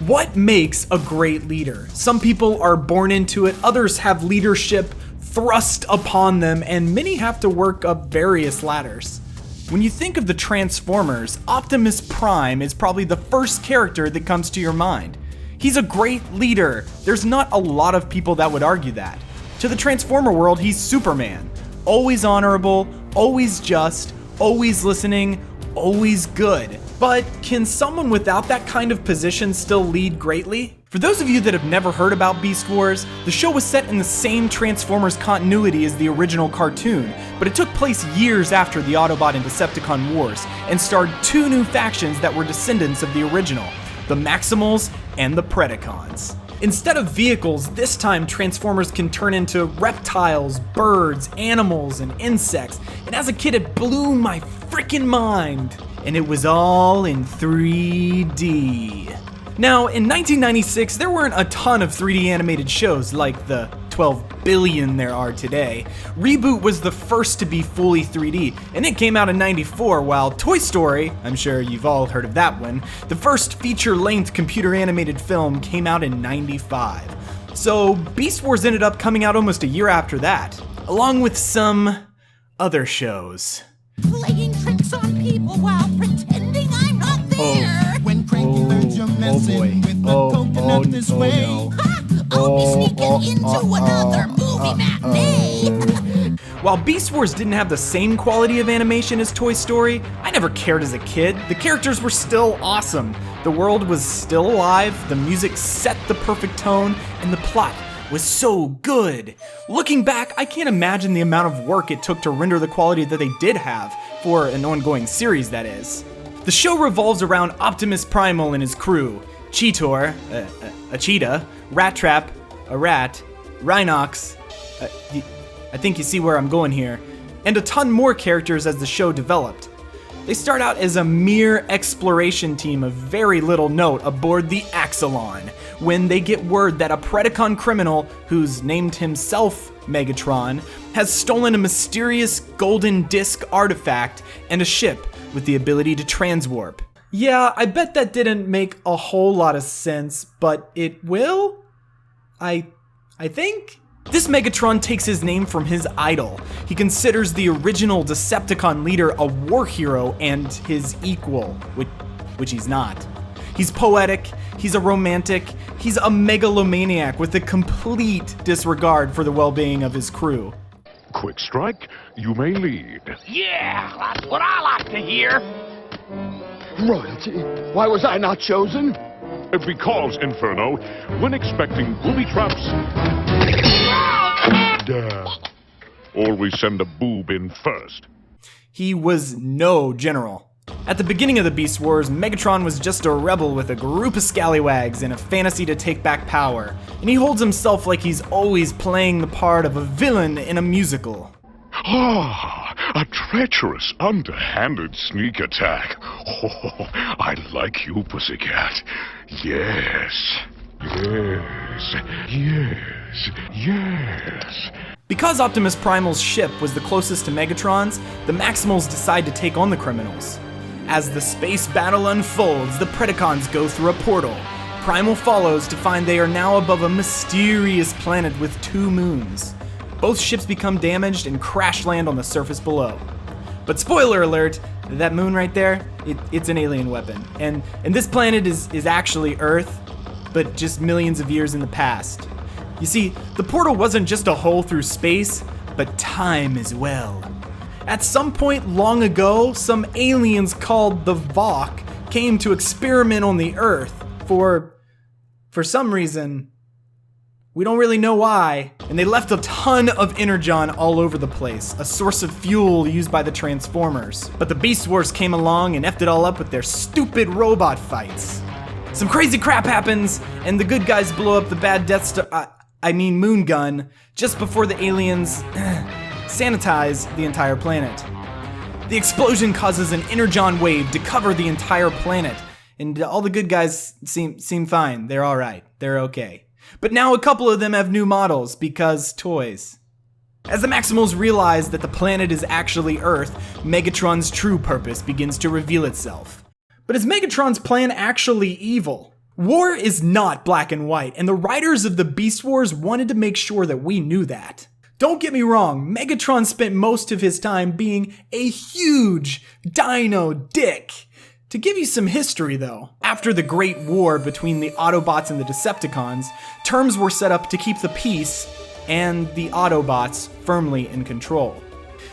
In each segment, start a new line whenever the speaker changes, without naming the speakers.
What makes a great leader? Some people are born into it, others have leadership thrust upon them, and many have to work up various ladders. When you think of the Transformers, Optimus Prime is probably the first character that comes to your mind. He's a great leader. There's not a lot of people that would argue that. To the Transformer world, he's Superman. Always honorable, always just, always listening, always good. But can someone without that kind of position still lead greatly? For those of you that have never heard about Beast Wars, the show was set in the same Transformers continuity as the original cartoon, but it took place years after the Autobot and Decepticon wars, and starred two new factions that were descendants of the original, the Maximals and the Predacons. Instead of vehicles, this time Transformers can turn into reptiles, birds, animals, and insects, and as a kid it blew my freaking mind. And it was all in 3D. Now, in 1996, there weren't a ton of 3D animated shows like the 12 billion there are today. Reboot was the first to be fully 3D, and it came out in '94, while Toy Story, I'm sure you've all heard of that one, the first feature-length computer animated film came out in '95. So Beast Wars ended up coming out almost a year after that, along with some other shows.
Playing tricks on people while pretending I'm not there. When cranky birds are messing with the coconut this way. Ha! I'll be sneaking into another movie matinee.
While Beast Wars didn't have the same quality of animation as Toy Story, I never cared as a kid. The characters were still awesome. The world was still alive, the music set the perfect tone, and the plot was so good. Looking back, I can't imagine the amount of work it took to render the quality that they did have, for an ongoing series that is. The show revolves around Optimus Primal and his crew, Cheetor, a cheetah, Rat Trap, a rat, Rhinox, I think you see where I'm going here, and a ton more characters as the show developed. They start out as a mere exploration team of very little note aboard the Axelon, when they get word that a Predacon criminal, who's named himself Megatron, has stolen a mysterious golden disc artifact and a ship with the ability to transwarp. Yeah, I bet that didn't make a whole lot of sense, but it will? I think? This Megatron takes his name from his idol. He considers the original Decepticon leader a war hero and his equal, which he's not. He's poetic, he's a romantic, he's a megalomaniac with a complete disregard for the well-being of his crew.
Quick strike, you may lead.
Yeah, that's what I like to hear.
Royalty, why was I not chosen?
Because, Inferno, when expecting booby traps, always send a boob in first.
He was no general. At the beginning of the Beast Wars, Megatron was just a rebel with a group of scallywags and a fantasy to take back power, and he holds himself like he's always playing the part of a villain in a musical.
Ah, a treacherous, underhanded sneak attack. Oh, I like you, pussycat. Yes, yes, yes, yes.
Because Optimus Primal's ship was the closest to Megatron's, the Maximals decide to take on the criminals. As the space battle unfolds, the Predacons go through a portal. Primal follows to find they are now above a mysterious planet with 2 moons. Both ships become damaged and crash land on the surface below. But spoiler alert, that moon right there, it's an alien weapon. And this planet is actually Earth, but just millions of years in the past. You see, the portal wasn't just a hole through space, but time as well. At some point long ago, some aliens called the Vok came to experiment on the Earth for some reason. We don't really know why, and they left a ton of energon all over the place, a source of fuel used by the Transformers. But the Beast Wars came along and effed it all up with their stupid robot fights. Some crazy crap happens, and the good guys blow up the bad Death Star, Moon Gun, just before the aliens sanitize the entire planet. The explosion causes an energon wave to cover the entire planet, and all the good guys seem fine. They're alright. They're okay. But now a couple of them have new models, because toys. As the Maximals realize that the planet is actually Earth, Megatron's true purpose begins to reveal itself. But is Megatron's plan actually evil? War is not black and white, and the writers of the Beast Wars wanted to make sure that we knew that. Don't get me wrong, Megatron spent most of his time being a huge dino dick. To give you some history though, after the Great War between the Autobots and the Decepticons, terms were set up to keep the peace and the Autobots firmly in control.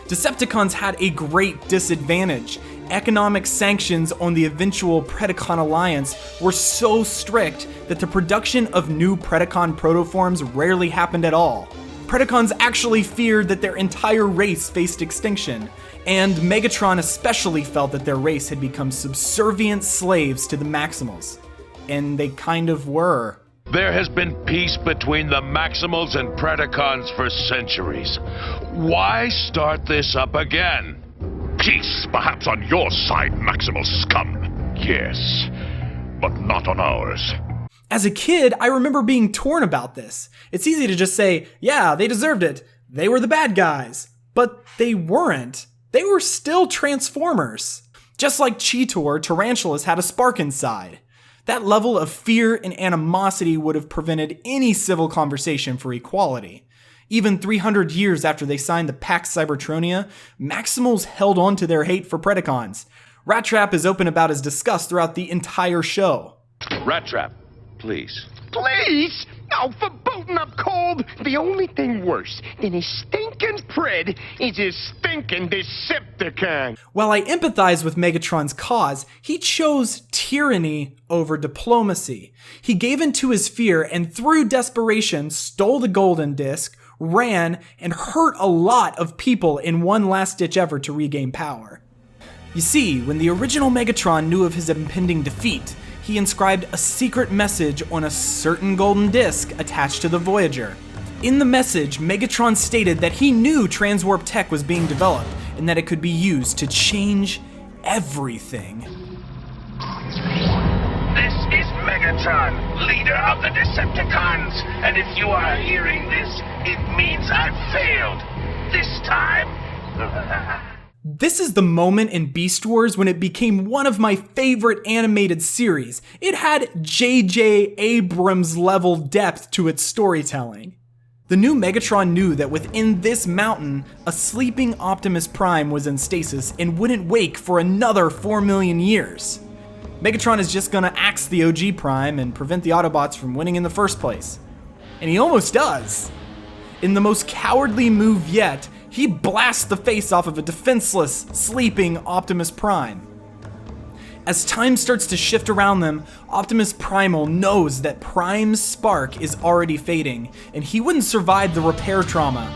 Decepticons had a great disadvantage. Economic sanctions on the eventual Predacon alliance were so strict that the production of new Predacon protoforms rarely happened at all. Predacons actually feared that their entire race faced extinction, and Megatron especially felt that their race had become subservient slaves to the Maximals. And they kind of were.
There has been peace between the Maximals and Predacons for centuries. Why start this up again?
Peace, perhaps on your side, Maximal scum. Yes, but not on ours.
As a kid, I remember being torn about this. It's easy to just say, yeah, they deserved it. They were the bad guys. But they weren't. They were still Transformers. Just like Cheetor, Tarantulas had a spark inside. That level of fear and animosity would have prevented any civil conversation for equality. Even 300 years after they signed the Pax Cybertronia, Maximals held on to their hate for Predacons. Rat Trap is open about his disgust throughout the entire show.
Rat Trap, please.
Please? Oh, for booting up cold. The only thing worse than a stinking Pred is a stinking Decepticon.
While I empathize with Megatron's cause, he chose tyranny over diplomacy. He gave in to his fear and through desperation stole the Golden Disc, ran, and hurt a lot of people in one last-ditch effort to regain power. You see, when the original Megatron knew of his impending defeat, he inscribed a secret message on a certain golden disc attached to the Voyager. In the message, Megatron stated that he knew transwarp tech was being developed and that it could be used to change everything.
This is Megatron, leader of the Decepticons. And if you are hearing this, it means I've failed. This time...
This is the moment in Beast Wars when it became one of my favorite animated series. It had J.J. Abrams level depth to its storytelling. The new Megatron knew that within this mountain, a sleeping Optimus Prime was in stasis and wouldn't wake for another 4 million years. Megatron is just gonna axe the OG Prime and prevent the Autobots from winning in the first place. And he almost does. In the most cowardly move yet, he blasts the face off of a defenseless, sleeping Optimus Prime. As time starts to shift around them, Optimus Primal knows that Prime's spark is already fading, and he wouldn't survive the repair trauma.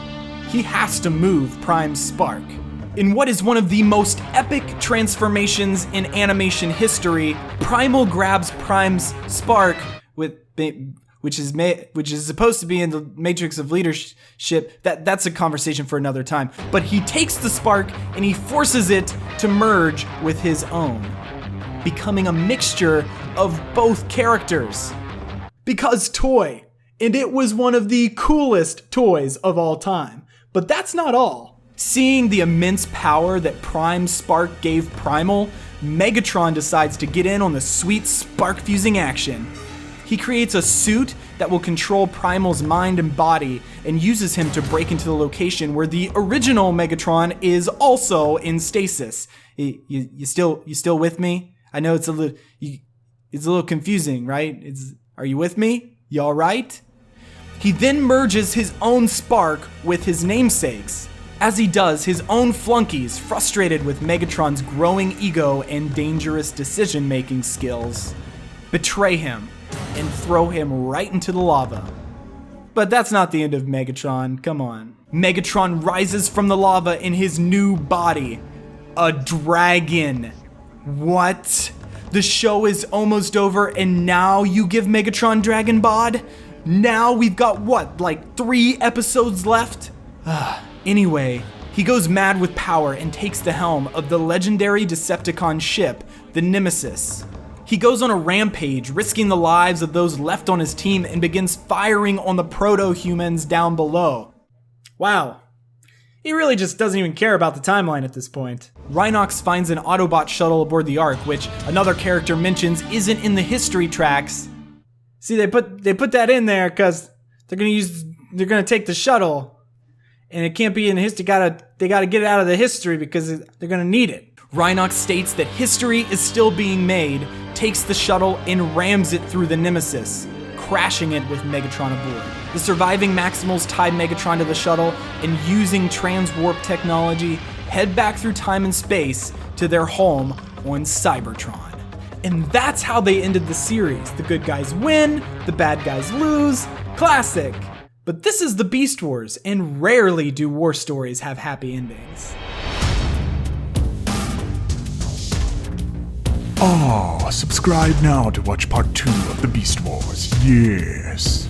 He has to move Prime's spark. In what is one of the most epic transformations in animation history, Primal grabs Prime's spark which is supposed to be in the Matrix of Leadership. That's a conversation for another time. But he takes the spark and he forces it to merge with his own, becoming a mixture of both characters. Because toy, and it was one of the coolest toys of all time. But that's not all. Seeing the immense power that Prime's spark gave Primal, Megatron decides to get in on the sweet spark-fusing action. He creates a suit that will control Primal's mind and body and uses him to break into the location where the original Megatron is also in stasis. You still with me? I know it's a little confusing, right? Are you with me? You all right? He then merges his own spark with his namesake's. As he does, his own flunkies, frustrated with Megatron's growing ego and dangerous decision-making skills, betray him and throw him right into the lava. But that's not the end of Megatron, come on. Megatron rises from the lava in his new body, a dragon. What? The show is almost over and now you give Megatron Dragon Bod? Now we've got what, like 3 episodes left? Anyway, he goes mad with power and takes the helm of the legendary Decepticon ship, the Nemesis. He goes on a rampage, risking the lives of those left on his team and begins firing on the proto-humans down below. Wow. He really just doesn't even care about the timeline at this point. Rhinox finds an Autobot shuttle aboard the Ark, which another character mentions isn't in the history tracks, See, they put that in there because they're gonna take the shuttle, and it can't be in history. They gotta get it out of the history because they're gonna need it. Rhinox states that history is still being made, takes the shuttle and rams it through the Nemesis, crashing it with Megatron aboard. The surviving Maximals tie Megatron to the shuttle and using transwarp technology, head back through time and space to their home on Cybertron. And that's how they ended the series. The good guys win, the bad guys lose. Classic. But this is the Beast Wars, and rarely do war stories have happy endings.
Subscribe now to watch part 2 of the Beast Wars. Yes.